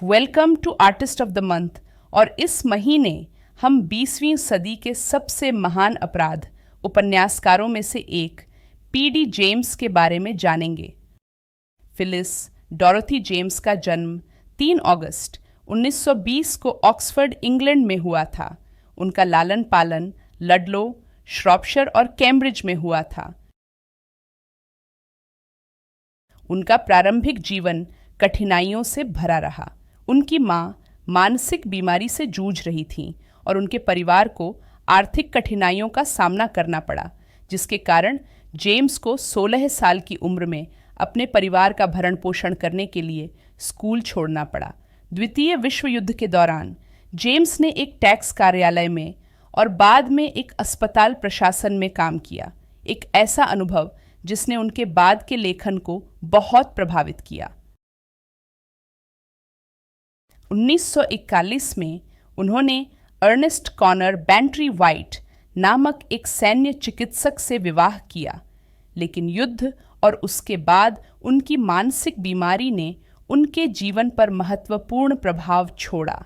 Welcome to artist of the month. और इस महीने हम 20वीं सदी के सबसे महान अपराध उपन्यासकारों में से एक पीडी जेम्स के बारे में जानेंगे। फिलिस डोरोथी जेम्स का जन्म 3 अगस्त 1920 को ऑक्सफोर्ड, इंग्लैंड में हुआ था। उनका लालन पालन लडलो, श्रॉपशायर और कैम्ब्रिज में हुआ था। उनका प्रारंभिक जीवन कठिनाइयों से भरा रहा। उनकी मां मानसिक बीमारी से जूझ रही थीं और उनके परिवार को आर्थिक कठिनाइयों का सामना करना पड़ा, जिसके कारण जेम्स को 16 साल की उम्र में अपने परिवार का भरण पोषण करने के लिए स्कूल छोड़ना पड़ा। द्वितीय विश्व युद्ध के दौरान जेम्स ने एक टैक्स कार्यालय में और बाद में एक अस्पताल प्रशासन में काम किया, एक ऐसा अनुभव जिसने उनके बाद के लेखन को बहुत प्रभावित किया। 1941 में उन्होंने अर्नेस्ट कॉनर बेंट्री वाइट नामक एक सैन्य चिकित्सक से विवाह किया, लेकिन युद्ध और उसके बाद उनकी मानसिक बीमारी ने उनके जीवन पर महत्वपूर्ण प्रभाव छोड़ा।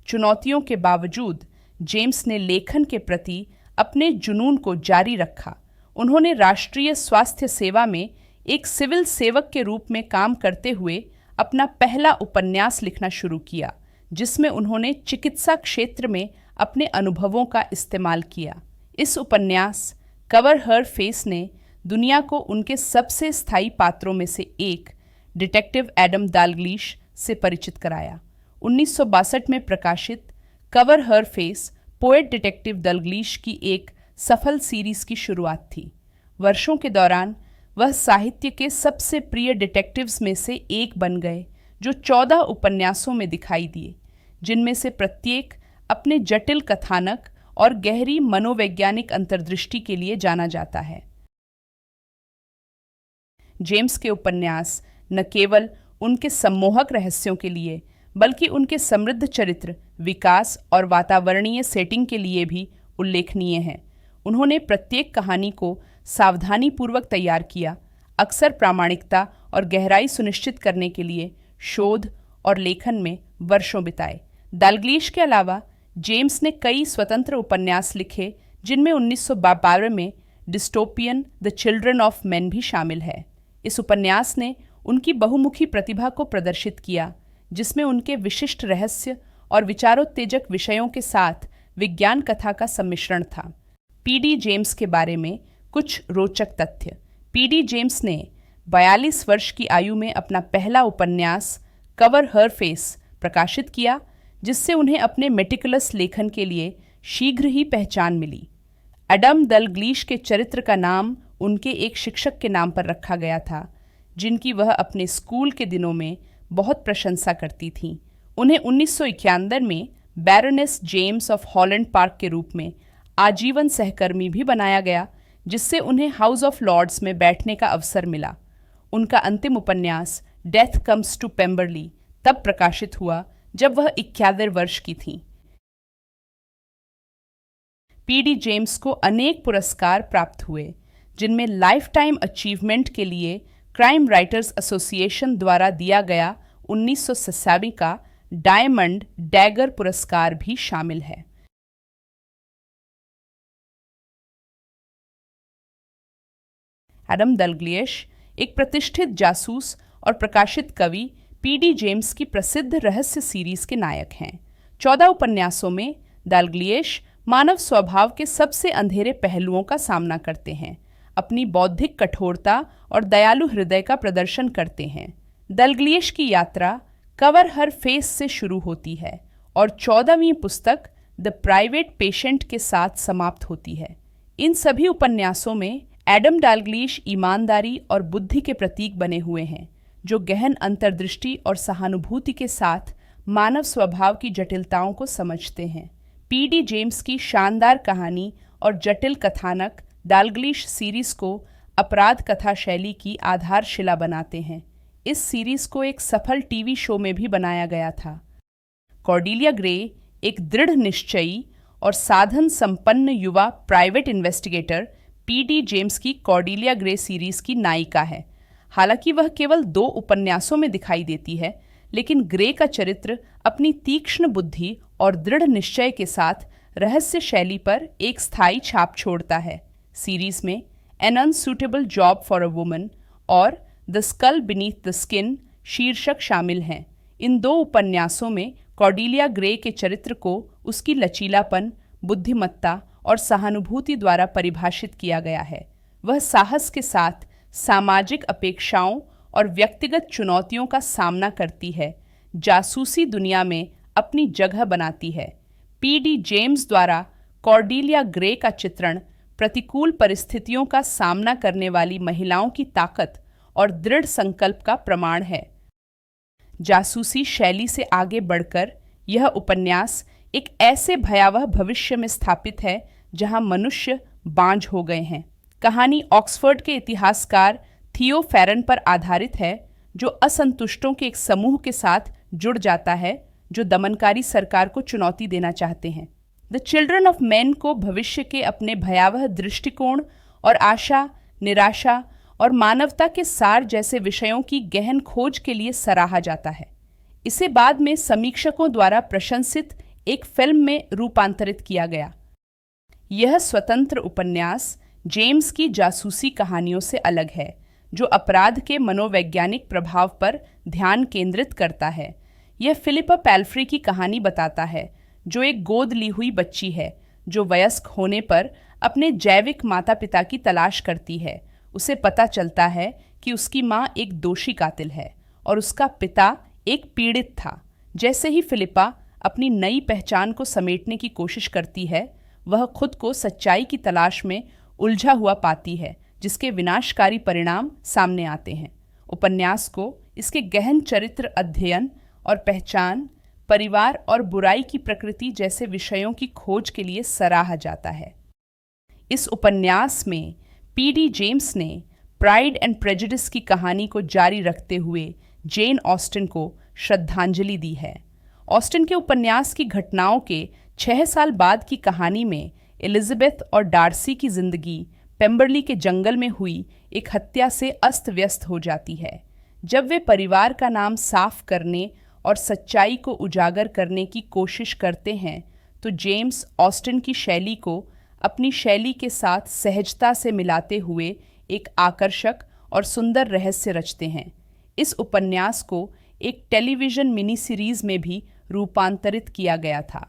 चुनौतियों के बावजूद जेम्स ने लेखन के प्रति अपने जुनून को जारी रखा। उन्होंने राष्ट्रीय स्वास्थ्य सेवा में एक सिविल सेवक के रूप में काम करते हुए अपना पहला उपन्यास लिखना शुरू किया, जिसमें उन्होंने चिकित्सा क्षेत्र में अपने अनुभवों का इस्तेमाल किया। इस उपन्यास कवर हर फेस ने दुनिया को उनके सबसे स्थायी पात्रों में से एक डिटेक्टिव एडम दालग्लिश से परिचित कराया। 1962 में प्रकाशित कवर हर फेस पोएट डिटेक्टिव दालग्लिश की एक सफल सीरीज की शुरुआत थी। वर्षों के दौरान वह साहित्य के सबसे प्रिय डिटेक्टिव्स में से एक बन गए, जो 14 उपन्यासों में दिखाई दिए, जिनमें से प्रत्येक अपने जटिल कथानक और गहरी मनोवैज्ञानिक अंतर्दृष्टि के लिए जाना जाता है। जेम्स के उपन्यास न केवल उनके सम्मोहक रहस्यों के लिए, बल्कि उनके समृद्ध चरित्र, विकास और वातावरणीय सेटिंग के लिए भी उल्लेखनीय हैं। उन्होंने प्रत्येक कहानी को सावधानीपूर्वक तैयार किया, अक्सर प्रामाणिकता और गहराई सुनिश्चित करने के लिए शोध और लेखन में वर्षों बिताए। दालग्लिश के अलावा जेम्स ने कई स्वतंत्र उपन्यास लिखे, जिनमें 1952 में dystopian the children of main भी शामिल है। इस उपन्यास ने उनकी बहुमुखी प्रतिभा को प्रदर्शित किया, जिसमें उनके विशिष्ट रहस्य और विचारोत्तेजक विषयों के साथ विज्ञान कथा का सम्मिश्रण था। पीडी जेम्स के बारे में कुछ रोचक तथ्य। पीडी जेम्स ने 42 वर्ष की आयु में अपना पहला उपन्यास कवर हर फेस प्रकाशित किया, जिससे उन्हें अपने मेटिकुलस लेखन के लिए शीघ्र ही पहचान मिली। एडम दालग्लिश के चरित्र का नाम उनके एक शिक्षक के नाम पर रखा गया था, जिनकी वह अपने स्कूल के दिनों में बहुत प्रशंसा करती थीं। उन्हें 1991 में baroness James of Holland park के रूप में आजीवन सहकर्मी भी बनाया गया, जिससे उन्हें हाउस ऑफ लॉर्ड्स में बैठने का अवसर मिला। उनका अंतिम उपन्यास डेथ कम्स टू पेम्बरली तब प्रकाशित हुआ जब वह 71 वर्ष की थीं। पीडी जेम्स को अनेक पुरस्कार प्राप्त हुए, जिनमें लाइफ टाइम अचीवमेंट के लिए क्राइम राइटर्स एसोसिएशन द्वारा दिया गया 1987 का डायमंड डैगर पुरस्कार भी शामिल है। एडम दालग्लिश एक प्रतिष्ठित जासूस और प्रकाशित कवि पीडी जेम्स की प्रसिद्ध रहस्य सीरीज के नायक हैं। 14 उपन्यासों में दालग्लिश मानव स्वभाव के सबसे अंधेरे पहलुओं का सामना करते हैं, अपनी बौद्धिक कठोरता और दयालु हृदय का प्रदर्शन करते हैं। दालग्लिश की यात्रा कवर हर फेस से शुरू होती है और 14वीं पुस्तक द प्राइवेट पेशेंट के साथ समाप्त होती है। इन सभी उपन्यासों में एडम दालग्लिश ईमानदारी और बुद्धि के प्रतीक बने हुए हैं, जो गहन अंतर्दृष्टि और सहानुभूति के साथ मानव स्वभाव की जटिलताओं को समझते हैं। पीडी जेम्स की शानदार कहानी और जटिल कथानक दालग्लिश सीरीज को अपराध कथा शैली की आधारशिला बनाते हैं। इस सीरीज को एक सफल टीवी शो में भी बनाया गया था। कॉर्डेलिया ग्रे एक दृढ़ निश्चयी और साधन संपन्न युवा प्राइवेट इन्वेस्टिगेटर पीडी जेम्स की कॉर्डेलिया ग्रे सीरीज की नायिका है। हालांकि वह केवल 2 उपन्यासों में दिखाई देती है, लेकिन ग्रे का चरित्र अपनी तीक्ष्ण बुद्धि और दृढ़ निश्चय के साथ रहस्य शैली पर एक स्थायी छाप छोड़ता है। सीरीज में an unsuitable job for a woman और the skull beneath the skin शीर्षक शामिल हैं। इन 2 उपन्यासों में कॉर्डेलिया ग्रे के चरित्र को उसकी लचीलापन, बुद्धिमत्ता और सहानुभूति द्वारा परिभाषित किया गया है। वह साहस के साथ सामाजिक अपेक्षाओं और व्यक्तिगत चुनौतियों का सामना करती है, जासूसी दुनिया में अपनी जगह बनाती है। पी.डी. जेम्स द्वारा कॉर्डेलिया ग्रे का चित्रण प्रतिकूल परिस्थितियों का सामना करने वाली महिलाओं की ताकत और दृढ़ संकल्प का प्रमाण है। जासूसी शैली से आगे बढ़कर यह उपन्यास एक ऐसे भयावह भविष्य में स्थापित है जहां मनुष्य बांझ हो गए हैं। कहानी ऑक्सफोर्ड के इतिहासकार थियो फेरन पर आधारित है, जो असंतुष्टों के एक समूह के साथ जुड़ जाता है जो दमनकारी सरकार को चुनौती देना चाहते हैं। द चिल्ड्रन ऑफ मैन को भविष्य के अपने भयावह दृष्टिकोण और आशा, निराशा और मानवता के सार जैसे विषयों की गहन खोज के लिए सराहा जाता है। इसे बाद में समीक्षकों द्वारा प्रशंसित एक फिल्म में रूपांतरित किया गया। यह स्वतंत्र उपन्यास जेम्स की जासूसी कहानियों से अलग है, जो अपराध के मनोवैज्ञानिक प्रभाव पर ध्यान केंद्रित करता है। यह फिलिपा पैल्फ्री की कहानी बताता है, जो एक गोद ली हुई बच्ची है जो वयस्क होने पर अपने जैविक माता पिता की तलाश करती है। उसे पता चलता है कि उसकी माँ एक दोषी कातिल है और उसका पिता एक पीड़ित था। जैसे ही फिलिपा अपनी नई पहचान को समेटने की कोशिश करती है, वह खुद को सच्चाई की तलाश में उलझा हुआ पाती है, जिसके विनाशकारी परिणाम सामने आते हैं। उपन्यास को इसके गहन चरित्र अध्ययन और पहचान, परिवार और बुराई की प्रकृति जैसे विषयों की खोज के लिए सराहा जाता है। इस उपन्यास में पी.डी. जेम्स ने प्राइड एंड प्रेजुडिस की कहानी को जारी रखते हुए जेन ऑस्टिन को श्रद्धांजलि दी है। ऑस्टिन के उपन्यास की घटनाओं के 6 साल बाद की कहानी में एलिजाबेथ और डार्सी की जिंदगी पेम्बरली के जंगल में हुई एक हत्या से अस्त व्यस्त हो जाती है। जब वे परिवार का नाम साफ करने और सच्चाई को उजागर करने की कोशिश करते हैं, तो जेम्स ऑस्टिन की शैली को अपनी शैली के साथ सहजता से मिलाते हुए एक आकर्षक और सुंदर रहस्य रचते हैं। इस उपन्यास को एक टेलीविजन मिनी सीरीज में भी रूपांतरित किया गया था।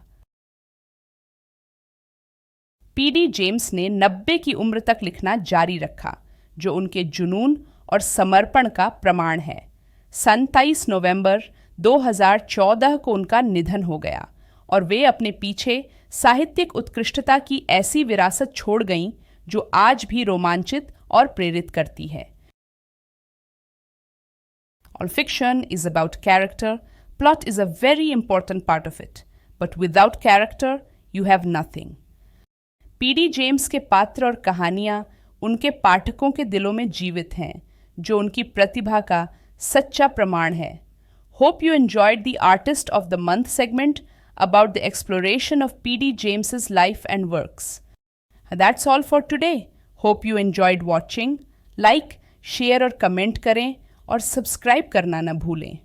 पी.डी. जेम्स ने 90 की उम्र तक लिखना जारी रखा, जो उनके जुनून और समर्पण का प्रमाण है। 27 नवंबर 2014 को उनका निधन हो गया और वे अपने पीछे साहित्यिक उत्कृष्टता की ऐसी विरासत छोड़ गईं जो आज भी रोमांचित और प्रेरित करती है। All fiction is about character. Plot is a very important part of it. But without character, you have nothing. PD. James के पात्र और कहानियाँ उनके पाठकों के दिलों में जीवित हैं, जो उनकी प्रतिभा का सच्चा प्रमाण है। Hope you enjoyed the Artist of the Month segment about the exploration of P.D. James's life and works. That's all for today. Hope you enjoyed watching. Like, share और कमेंट करें और सब्सक्राइब करना न भूलें।